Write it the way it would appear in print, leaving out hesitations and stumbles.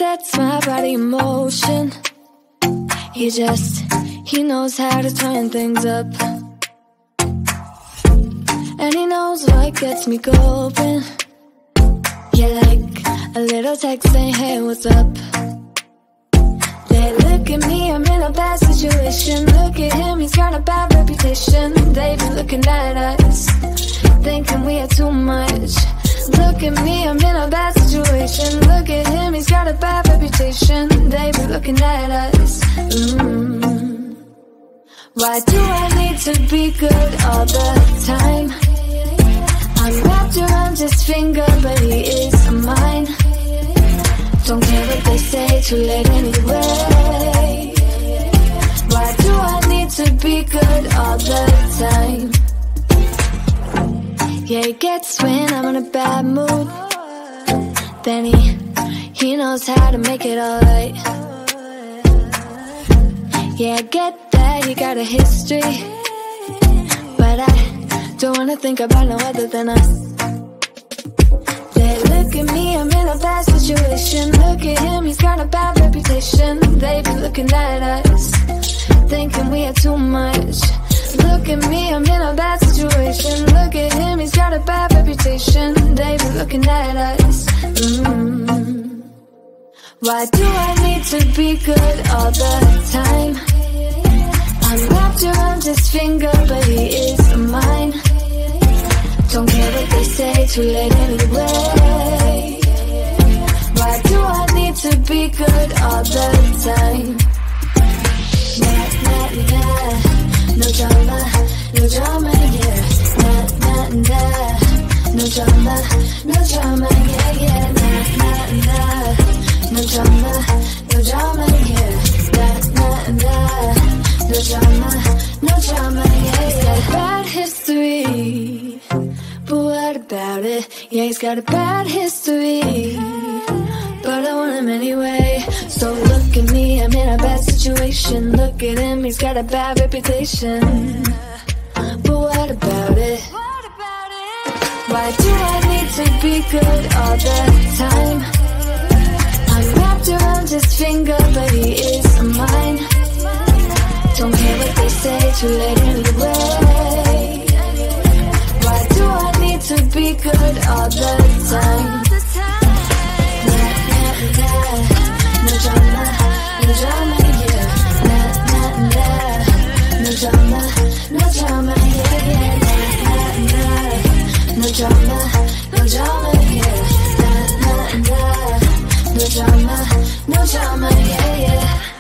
sets my body in motion. He knows how to turn things up. And he knows what gets me going. Yeah, like a little text saying, hey, what's up? They look at me, I'm in a bad situation. Look at him, he's got a bad reputation. They be looking at us, thinking we are too much. Look at me, I'm in a bad situation. Look at him, he's got a bad reputation. They be looking at us. Why do I need to be good all the time? I'm wrapped around his finger, but he is mine. Don't care what they say, too late anyway. Why do I need to be good all the time? Yeah, he gets when I'm in a bad mood. Then he knows how to make it alright. Yeah, I get that he got a history, but I don't wanna think about no other than us. They look at me, I'm in a bad situation. Look at him, he's got a bad reputation. They be looking at us, thinking we are too much. Look at me, I'm in a bad situation. Look at him, he's got a bad reputation. They be looking at us. Why do I need to be good all the time? I'm wrapped around his finger, but he is mine. Don't care what they say, too late anyway. Why do I need to be good all the time? Nah, nah, nah. No drama, no drama, yeah. Nah, nah, nah. No drama, no drama, yeah, yeah. Nah, nah, nah. No drama, no drama, yeah. Nah, nah, nah. No drama, no drama, yeah, yeah. He's got a bad history, but what about it? Yeah, he's got a bad history, but I want him anyway. So look at me, I'm in a bad situation. Look at him, he's got a bad reputation, but what about it? Why do I need to be good all the time? I'm wrapped around his finger, but he is mine. Don't care what they say, too late anyway. Why do I need to be good all the time? Nah, nah, nah. No drama, no drama, yeah. Nah, nah, nah. No drama, no drama, yeah, yeah. Nah, nah, nah. No drama, no drama, yeah. Nah, nah, nah. No drama, no drama, yeah, yeah.